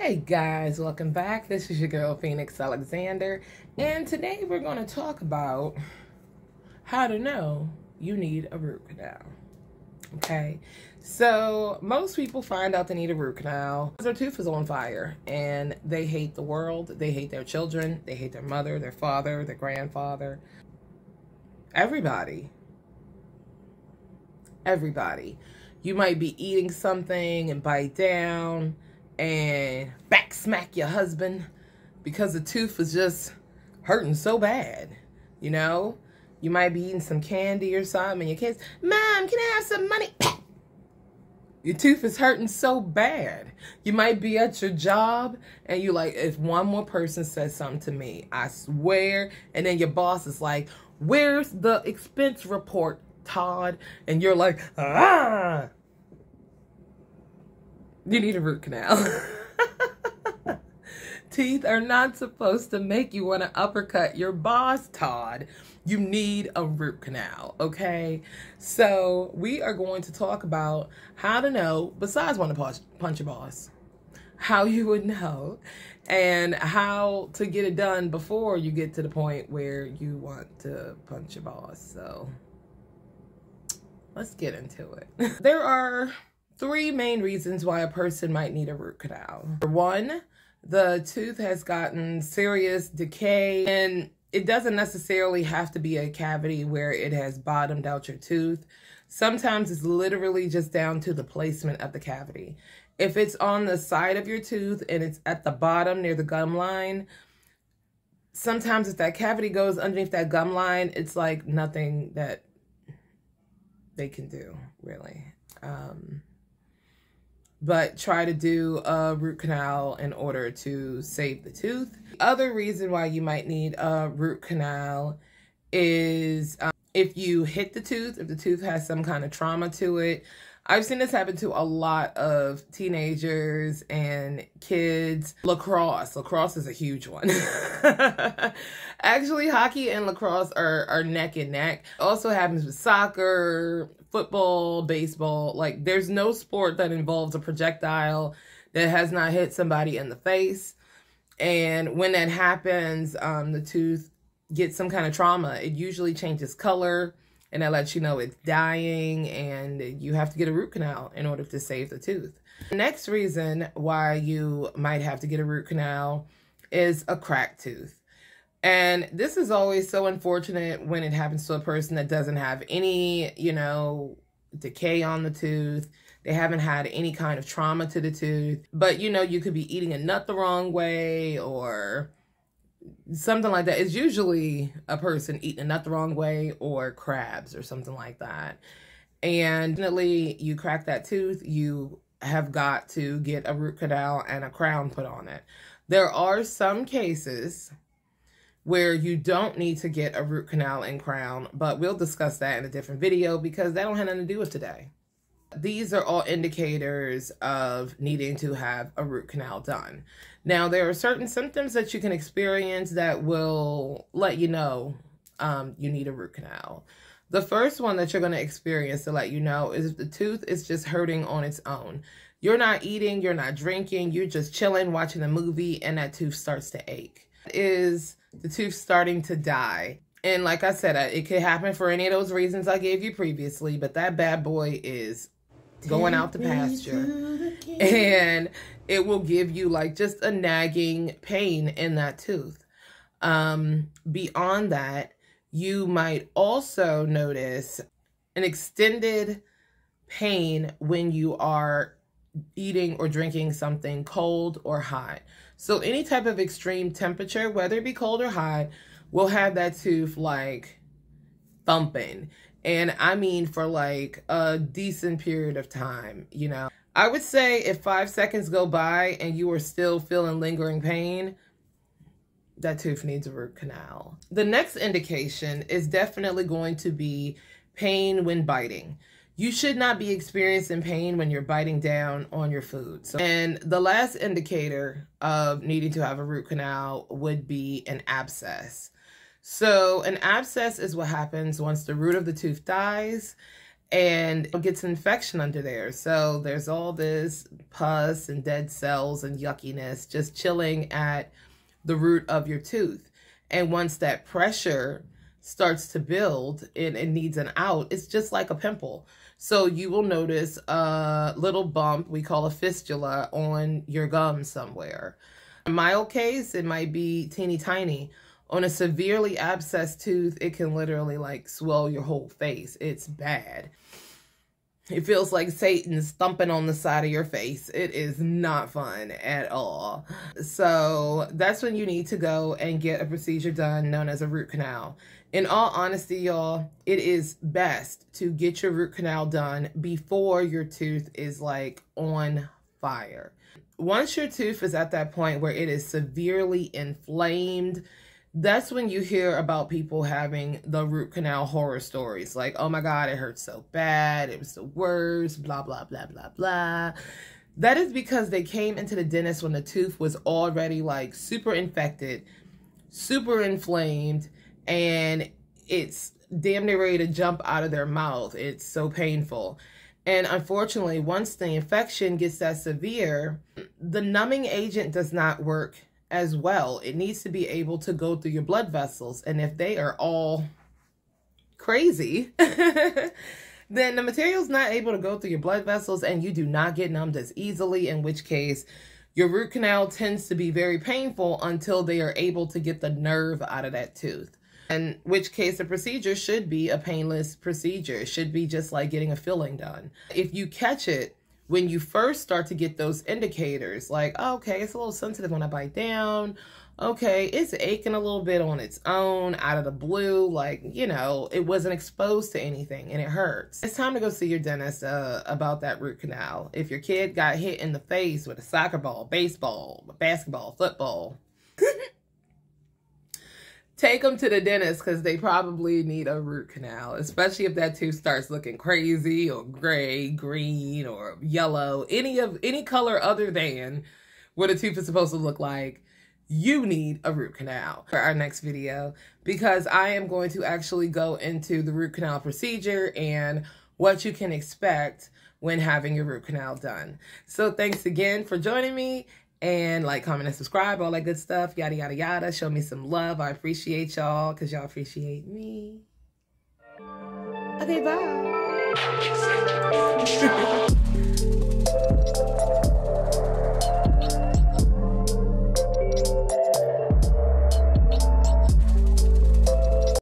Hey guys, welcome back. This is your girl Phoenix Alexander, and today we're going to talk about how to know you need a root canal. Okay, so most people find out they need a root canal because their tooth is on fire and they hate the world, they hate their children, they hate their mother, their father, their grandfather, everybody. You might be eating something and bite down and back smack your husband because the tooth was just hurting so bad. You know, you might be eating some candy or something and your kids, Mom, can I have some money? Your tooth is hurting so bad. You might be at your job and you like, if one more person says something to me, I swear. And then your boss is like, where's the expense report, Todd? And you're like, ah. You need a root canal. Teeth are not supposed to make you want to uppercut your boss, Todd. You need a root canal, okay? So we are going to talk about how to know, besides want to punch your boss, how you would know, and how to get it done before you get to the point where you want to punch your boss. So let's get into it. There are 3 main reasons why a person might need a root canal. One, the tooth has gotten serious decay, and it doesn't necessarily have to be a cavity where it has bottomed out your tooth. Sometimes it's literally just down to the placement of the cavity. If it's on the side of your tooth and it's at the bottom near the gum line, sometimes if that cavity goes underneath that gum line, it's like nothing that they can do, really. But try to do a root canal in order to save the tooth. The other reason why you might need a root canal is if you hit the tooth, if the tooth has some kind of trauma to it. I've seen this happen to a lot of teenagers and kids. Lacrosse is a huge one. Actually, hockey and lacrosse are neck and neck. Also happens with soccer, football, baseball. Like, there's no sport that involves a projectile that has not hit somebody in the face. And when that happens, the tooth gets some kind of trauma. It usually changes color, and that lets you know it's dying, and you have to get a root canal in order to save the tooth. The next reason why you might have to get a root canal is a cracked tooth. And this is always so unfortunate when it happens to a person that doesn't have any, decay on the tooth. They haven't had any kind of trauma to the tooth. But, you could be eating a nut the wrong way or something like that. It's usually a person eating a nut the wrong way or crabs or something like that. And definitely you crack that tooth, you have got to get a root canal and a crown put on it. There are some cases where you don't need to get a root canal and crown, but we'll discuss that in a different video because that don't have nothing to do with today. These are all indicators of needing to have a root canal done. Now, there are certain symptoms that you can experience that will let you know you need a root canal. The first one that you're going to experience to let you know is if the tooth is just hurting on its own. You're not eating, you're not drinking, you're just chilling, watching a movie, and that tooth starts to ache. Is the tooth starting to die? And like I said, it could happen for any of those reasons I gave you previously, but that bad boy is going out to pasture, and it will give you like just a nagging pain in that tooth. Beyond that, you might also notice an extended pain when you are eating or drinking something cold or hot. So any type of extreme temperature, whether it be cold or hot, will have that tooth like thumping. And I mean for like a decent period of time, I would say if 5 seconds go by and you are still feeling lingering pain, that tooth needs a root canal. The next indication is definitely going to be pain when biting. You should not be experiencing pain when you're biting down on your food. And the last indicator of needing to have a root canal would be an abscess. So an abscess is what happens once the root of the tooth dies and it gets an infection under there. So there's all this pus and dead cells and yuckiness just chilling at the root of your tooth. And once that pressure starts to build and it needs an out, it's just like a pimple. So you will notice a little bump, we call a fistula, on your gum somewhere. In my mild case, it might be teeny tiny. On a severely abscessed tooth, it can literally like swell your whole face. It's bad. It feels like Satan's thumping on the side of your face. It is not fun at all. So that's when you need to go and get a procedure done known as a root canal. In all honesty, y'all, it is best to get your root canal done before your tooth is like on fire. Once your tooth is at that point where it is severely inflamed, that's when you hear about people having the root canal horror stories. Like, oh my God, it hurts so bad. It was the worst, blah, blah, blah, blah, blah. That is because they came into the dentist when the tooth was already like super infected, super inflamed, and it's damn near ready to jump out of their mouth. It's so painful. And unfortunately, once the infection gets that severe, the numbing agent does not work as well. It needs to be able to go through your blood vessels. And if they are all crazy, then the material's not able to go through your blood vessels and you do not get numbed as easily, in which case your root canal tends to be very painful until they are able to get the nerve out of that tooth. In which case the procedure should be a painless procedure. It should be just like getting a filling done. If you catch it when you first start to get those indicators, like, oh, okay, it's a little sensitive when I bite down. Okay, it's aching a little bit on its own, out of the blue, like, you know, it wasn't exposed to anything and it hurts. It's time to go see your dentist about that root canal. If your kid got hit in the face with a soccer ball, baseball, basketball, football, take them to the dentist because they probably need a root canal, especially if that tooth starts looking crazy or gray, green, or yellow, any color other than what a tooth is supposed to look like. You need a root canal for our next video, because I am going to actually go into the root canal procedure and what you can expect when having your root canal done. So thanks again for joining me. And like, comment, and subscribe, all that good stuff, yada, yada, yada. Show me some love. I appreciate y'all because y'all appreciate me. Okay, bye.